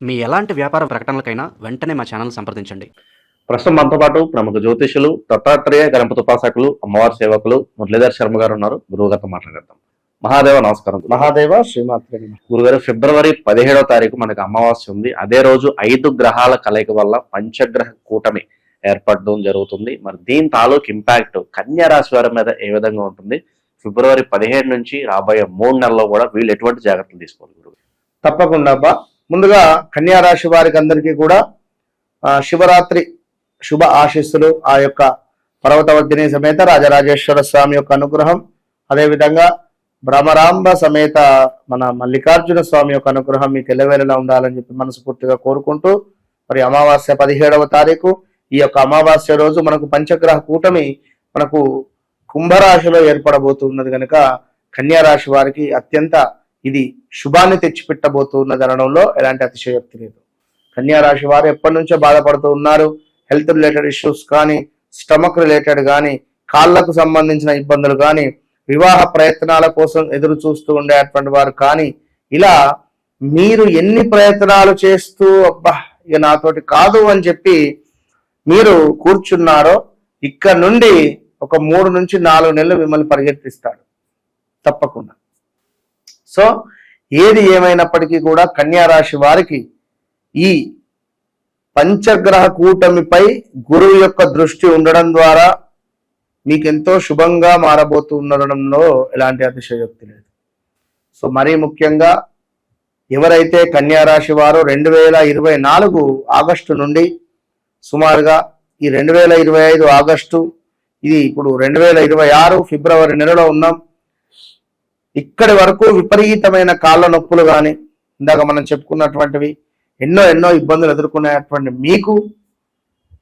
మీ ఎలాంటి వ్యాపార ప్రకటనలకైనా వెంటనే మా ఛానల్ సంప్రదించండి. ప్రస్తుతం మనతో పాటు ప్రముఖ జ్యోతిషులు, దత్తాత్రేయ గణపతి ఉపాసకులు, అమ్మవారి సేవకులు మురళీధర్ శర్మ గారు ఉన్నారు. గురువుగారితో మాట్లాడదాం. మహాదేవ నమస్కారం. మహాదేవ శ్రీమాత్రే. గురుగారు, ఫిబ్రవరి 17వ తారీఖు మనకి అమావాస్య ఉంది. అదే రోజు 5 గ్రహాల కలయిక వల్ల పంచగ్రహ కూటమి ఏర్పడడం జరుగుతుంది. మరి దీని తాలూకు ఇంపాక్ట్ కన్యా రాశి వారి మీద ఏ విధంగా ఉంటుంది? ఫిబ్రవరి 17 నుంచి రాబోయే 3 నెలల్లో కూడా వీళ్ళు ఎటువంటి జాగ్రత్తలు తీసుకోవాలి గురువు? తప్పకుండా అబ్బా. ముందుగా కన్యా రాశి వారికి అందరికీ కూడా శివరాత్రి శుభ ఆశీస్సులు. ఆ యొక్క పర్వతవర్ధిని సమేత రాజరాజేశ్వర స్వామి యొక్క అనుగ్రహం, అదేవిధంగా భ్రమరాంబ సమేత మన మల్లికార్జున స్వామి యొక్క అనుగ్రహం మీకు ఎల్లవేళలా ఉండాలని చెప్పి మనస్ఫూర్తిగా కోరుకుంటూ, మరి అమావాస్య 17వ తారీఖు, ఈ యొక్క అమావాస్య రోజు మనకు పంచగ్రహ కూటమి మనకు కుంభరాశిలో ఏర్పడబోతున్నది కనుక కన్యా రాశి వారికి అత్యంత ఇది శుభాన్ని తెచ్చిపెట్టబోతున్నది అనడంలో ఎలాంటి అతిశయోక్తి లేదు. కన్యా రాశి వారు ఎప్పటి నుంచో బాధపడుతూ ఉన్నారు. హెల్త్ రిలేటెడ్ ఇష్యూస్ కానీ, స్టమక్ రిలేటెడ్ కానీ, కాళ్లకు సంబంధించిన ఇబ్బందులు కానీ, వివాహ ప్రయత్నాల కోసం ఎదురు చూస్తూ ఉండేటువంటి వారు కానీ, ఇలా మీరు ఎన్ని ప్రయత్నాలు చేస్తూ అబ్బా ఇక నాతోటి కాదు అని చెప్పి మీరు కూర్చున్నారో, ఇక్కడ నుండి ఒక 3 నుంచి 4 నెలలు మిమ్మల్ని పరిగెత్తిస్తాడు తప్పకుండా. సో ఏది ఏమైనప్పటికీ కూడా కన్యా రాశి వారికి ఈ పంచగ్రహ కూటమిపై గురువు యొక్క దృష్టి ఉండడం ద్వారా మీకెంతో శుభంగా మారబోతుండడంలో ఎలాంటి అతిశయోక్తి లేదు. సో మరీ ముఖ్యంగా ఎవరైతే కన్యా రాశి వారు 2024 ఆగస్టు నుండి సుమారుగా ఈ 2025 ఆగస్టు, ఇది ఇప్పుడు 2026 ఫిబ్రవరి నెలలో ఉన్నాం, ఇక్కడి వరకు విపరీతమైన కాళ్ళ నొప్పులు కానీ, ఇందాక మనం చెప్పుకున్నటువంటివి ఎన్నో ఇబ్బందులు ఎదుర్కొనేటువంటి మీకు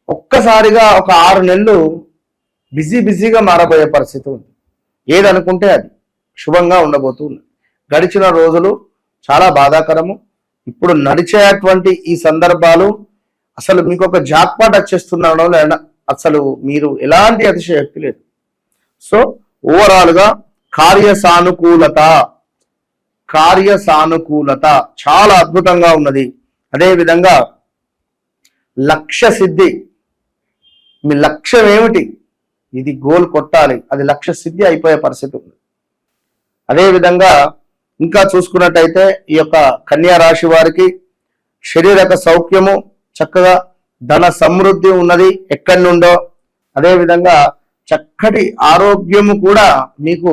ఒక్కసారిగా ఒక 6 నెలలు బిజీగా మారబోయే పరిస్థితి ఉంది. ఏదనుకుంటే అది శుభంగా ఉండబోతుంది. గడిచిన రోజులు చాలా బాధాకరము. ఇప్పుడు నడిచేటువంటి ఈ సందర్భాలు అసలు మీకు ఒక జాక్పాట్ వచ్చేస్తుండడంలో అసలు మీరు ఎలాంటి అతిశయోక్తి లేదు. సో ఓవరాల్గా కార్య సానుకూలత చాలా అద్భుతంగా ఉన్నది. అదేవిధంగా లక్ష్య సిద్ధి. మీ లక్ష్యం ఏమిటి? ఇది గోల్ కొట్టాలి, అది లక్ష్య సిద్ధి అయిపోయే పరిస్థితి ఉంది. అదేవిధంగా ఇంకా చూసుకున్నట్టయితే ఈ యొక్క కన్యా రాశి వారికి శారీరక సౌఖ్యము, చక్కగా ధన సమృద్ధి ఉన్నది ఎక్కడి నుండో. అదేవిధంగా చక్కటి ఆరోగ్యము కూడా మీకు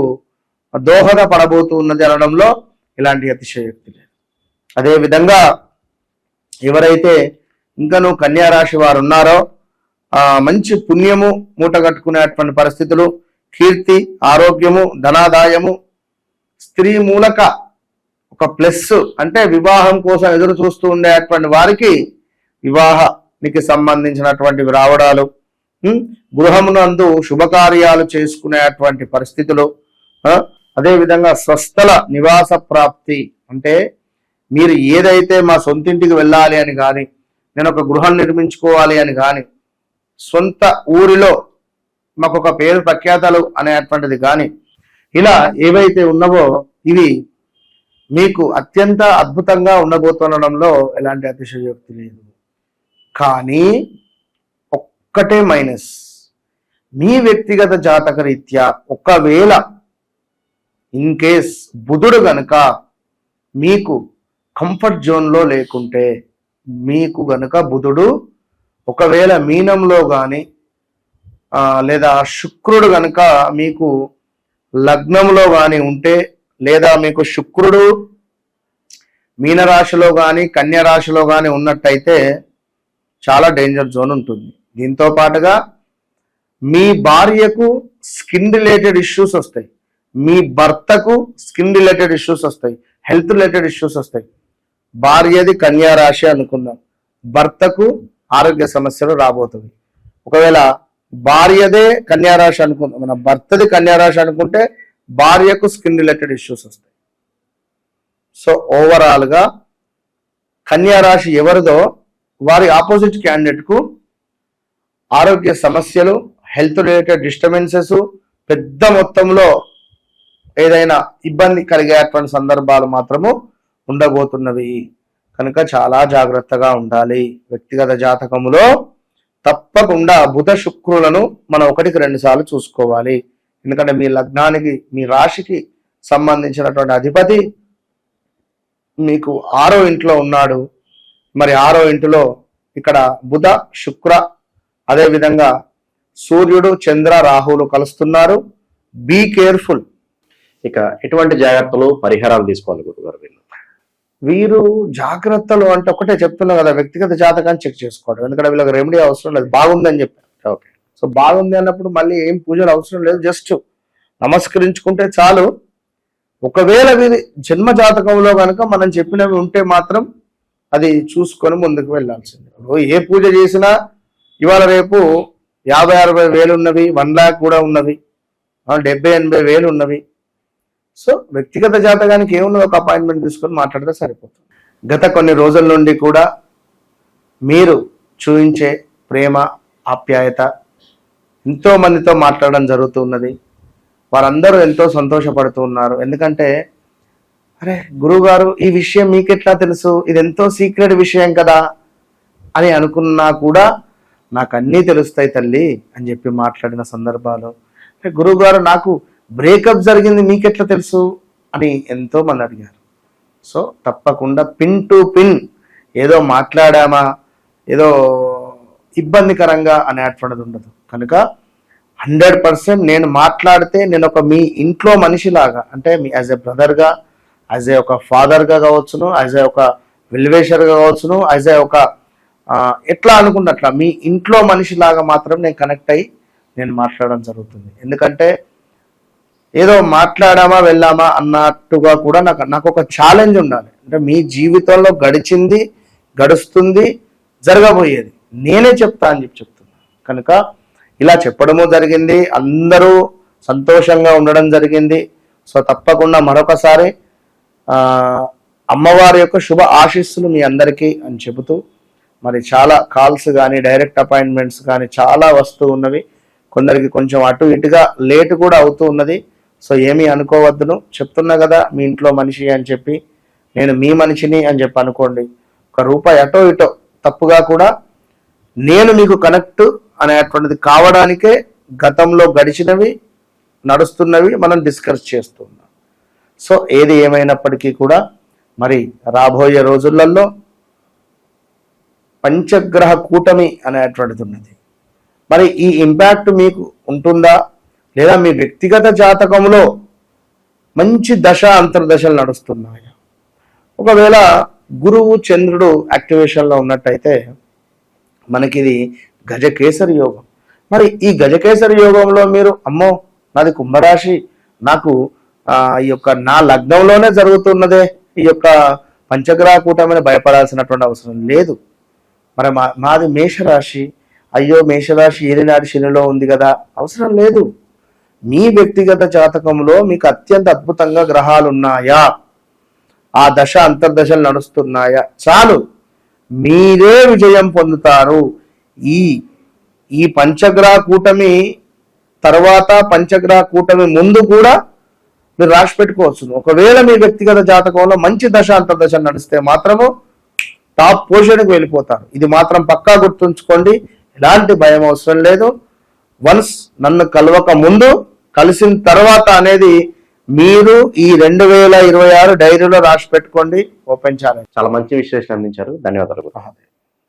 దోహదపడబోతున్నది అనడంలో ఇలాంటి అతిశయోక్తి లేదు. అదేవిధంగా ఎవరైతే ఇంకనూ కన్యా రాశి వారు ఉన్నారో మంచి పుణ్యము మూటగట్టుకునేటువంటి పరిస్థితులు, కీర్తి, ఆరోగ్యము, ధనాదాయము, స్త్రీ మూలక ఒక ప్లస్ అంటే వివాహం కోసం ఎదురు చూస్తూ ఉండేటువంటి వారికి వివాహానికి సంబంధించినటువంటి రావడాలు, గృహమునందు శుభకార్యాలు చేసుకునేటువంటి పరిస్థితులు, అదేవిధంగా స్వస్థల నివాస ప్రాప్తి అంటే మీరు ఏదైతే మా సొంతింటికి వెళ్ళాలి అని కానీ, నేను ఒక గృహం నిర్మించుకోవాలి అని కానీ, సొంత ఊరిలో మాకు ఒక పేరు ప్రఖ్యాతలు అనేటువంటిది కానీ, ఇలా ఏవైతే ఉన్నావో ఇవి మీకు అత్యంత అద్భుతంగా ఉండబోతుండడంలో ఎలాంటి అతిశయోక్తి లేదు. కానీ ఒక్కటే మైనస్, మీ వ్యక్తిగత జాతక రీత్యా ఒకవేళ ఇన్ కేస్ బుధుడు గనుక మీకు కంఫర్ట్ జోన్లో లేకుంటే, మీకు గనుక బుధుడు ఒకవేళ మీనంలో కానీ లేదా శుక్రుడు గనుక మీకు లగ్నంలో కానీ ఉంటే, లేదా మీకు శుక్రుడు మీనరాశిలో కానీ కన్యా రాశిలో కానీ ఉన్నట్టయితే చాలా డేంజర్ జోన్ ఉంటుంది. దీంతో పాటుగా మీ భార్యకు స్కిన్ రిలేటెడ్ ఇష్యూస్ వస్తాయి, మీ భర్తకు స్కిన్ రిలేటెడ్ ఇష్యూస్ వస్తాయి, హెల్త్ రిలేటెడ్ ఇష్యూస్ వస్తాయి. భార్యది కన్యా రాశి అనుకుందాం, భర్తకు ఆరోగ్య సమస్యలు రాబోతుంది. ఒకవేళ భార్యదే కన్యా రాశి అనుకుందాం, మన భర్తది కన్యా రాశి అనుకుంటే భార్యకు స్కిన్ రిలేటెడ్ ఇష్యూస్ వస్తాయి. సో ఓవరాల్గా కన్యా రాశి ఎవరిదో వారి ఆపోజిట్ క్యాండిడేట్కు ఆరోగ్య సమస్యలు, హెల్త్ రిలేటెడ్ డిస్టర్బెన్సెస్, పెద్ద మొత్తంలో ఏదైనా ఇబ్బంది కలిగేటువంటి సందర్భాలు మాత్రము ఉండబోతున్నవి కనుక చాలా జాగ్రత్తగా ఉండాలి. వ్యక్తిగత జాతకములో తప్పకుండా బుధ శుక్రులను మనం 1-2 సార్లు చూసుకోవాలి. ఎందుకంటే మీ లగ్నానికి, మీ రాశికి సంబంధించినటువంటి అధిపతి మీకు 6వ ఇంట్లో ఉన్నాడు. మరి 6వ ఇంటిలో ఇక్కడ బుధ, శుక్ర, అదే విధంగా సూర్యుడు, చంద్ర, రాహువులు కలుస్తున్నారు. Be careful. ఇక ఎటువంటి జాగ్రత్తలు, పరిహారాలు తీసుకోవాలి గురుగారు వీళ్ళు? వీరు జాగ్రత్తలు అంటే ఒకటే చెప్తున్నా కదా, వ్యక్తిగత జాతకాన్ని చెక్ చేసుకోవడం. ఎందుకంటే వీళ్ళకి రెమెడీ అవసరం లేదు, బాగుందని చెప్పారు. ఓకే. సో బాగుంది అన్నప్పుడు మళ్ళీ ఏం పూజలు అవసరం లేదు, జస్ట్ నమస్కరించుకుంటే చాలు. ఒకవేళ వీరి జన్మ జాతకంలో కనుక మనం చెప్పినవి ఉంటే మాత్రం అది చూసుకొని ముందుకు వెళ్ళాల్సింది. ఏ పూజ చేసినా ఇవాళ రేపు 50-60 వేలు ఉన్నవి, 1 lakh కూడా ఉన్నవి, 70-80 వేలు ఉన్నవి. సో వ్యక్తిగత జాతకానికి ఏమున్నది, ఒక అపాయింట్మెంట్ తీసుకొని మాట్లాడితే సరిపోతుంది. గత కొన్ని రోజుల నుండి కూడా మీరు చూపించే ప్రేమ, ఆప్యాయత ఎంతో మందితో మాట్లాడడం జరుగుతున్నది. వారందరూ ఎంతో సంతోషపడుతూ ఉన్నారు. ఎందుకంటే అరే గురువుగారు, ఈ విషయం మీకెట్లా తెలుసు, ఇది ఎంతో సీక్రెట్ విషయం కదా అని అనుకున్నా కూడా నాకు అన్నీ తెలుస్తాయి తల్లి అని చెప్పి మాట్లాడిన సందర్భాలు. గురువుగారు, నాకు బ్రేకప్ జరిగింది, మీకెట్లా తెలుసు అని ఎంతో మంది అడిగారు. సో తప్పకుండా పిన్ టు పిన్, ఏదో మాట్లాడామా, ఏదో ఇబ్బందికరంగా అనేటువంటిది ఉండదు. కనుక 100% నేను మాట్లాడితే నేను ఒక మీ ఇంట్లో మనిషిలాగా, అంటే me as a బ్రదర్గా, as a ఒక ఫాదర్గా కావచ్చును, యాజ్ ఏ ఒక వెల్వేషర్గా కావచ్చును, యాజ్ ఏ ఒక ఎట్లా అనుకున్నట్లా మీ ఇంట్లో మనిషిలాగా మాత్రం నేను కనెక్ట్ అయ్యి నేను మాట్లాడడం జరుగుతుంది. ఎందుకంటే ఏదో మాట్లాడామా వెళ్ళామా అన్నట్టుగా కూడా నాకు ఒక ఛాలెంజ్ ఉండాలి. అంటే మీ జీవితంలో గడిచింది, గడుస్తుంది, జరగబోయేది నేనే చెప్తా అని చెప్తున్నా. కనుక ఇలా చెప్పడము జరిగింది, అందరూ సంతోషంగా ఉండడం జరిగింది. సో తప్పకుండా మరొకసారి అమ్మవారి యొక్క శుభ ఆశీస్సులు మీ అందరికీ అని చెబుతూ, మరి చాలా కాల్స్ కానీ డైరెక్ట్ అపాయింట్మెంట్స్ కానీ చాలా వస్తూ ఉన్నవి. కొందరికి కొంచెం అటు ఇటుగా లేట్ కూడా అవుతూ ఉన్నది. సో ఏమీ అనుకోవద్దును, చెప్తున్నా కదా మీ ఇంట్లో మనిషి అని చెప్పి, నేను మీ మనిషిని అని చెప్పి అనుకోండి. ₹1 అటో ఇటో తప్పుగా కూడా నేను మీకు కనెక్ట్ అనేటువంటిది కావడానికే గతంలో గడిచినవి, నడుస్తున్నవి మనం డిస్కస్ చేస్తున్నాం. సో ఏది ఏమైనప్పటికీ కూడా మరి రాబోయే రోజులలో పంచగ్రహ కూటమి అనేటువంటిది ఉన్నది. మరి ఈ ఇంపాక్ట్ మీకు ఉంటుందా, లేదా మీ వ్యక్తిగత జాతకంలో మంచి దశ అంతర్దశలు నడుస్తున్నాయా? ఒకవేళ గురువు, చంద్రుడు యాక్టివేషన్లో ఉన్నట్టయితే మనకి ఇది గజకేసరి యోగం. మరి ఈ గజకేసరి యోగంలో మీరు అమ్మో నాది కుంభరాశి, నాకు ఈ యొక్క నా లగ్నంలోనే జరుగుతున్నదే ఈ యొక్క పంచగ్రహ కూటమిని భయపడాల్సినటువంటి అవసరం లేదు. మరి మాది మేషరాశి, అయ్యో మేషరాశి ఏలినాటి శనిలో ఉంది కదా, అవసరం లేదు. మీ వ్యక్తిగత జాతకంలో మీకు అత్యంత అద్భుతంగా గ్రహాలు ఉన్నాయా, ఆ దశ అంతర్దశలు నడుస్తున్నాయా, చాలు, మీరే విజయం పొందుతారు. ఈ పంచగ్రహ కూటమి తర్వాత, పంచగ్రహ కూటమి ముందు కూడా మీరు రాసి పెట్టుకోవచ్చు. ఒకవేళ మీ వ్యక్తిగత జాతకంలో మంచి దశ అంతర్దశలు నడిస్తే మాత్రము టాప్ పొజిషన్కి వెళ్ళిపోతారు. ఇది మాత్రం పక్కా గుర్తుంచుకోండి, ఎలాంటి భయం అవసరం లేదు. వన్స్ నన్ను కలవక ముందు, కలిసిన తర్వాత అనేది మీరు ఈ 2026 డైరీలో రాసి పెట్టుకోండి. Open challenge. చాలా మంచి విశ్లేషణ అందించారు. ధన్యవాదాలు.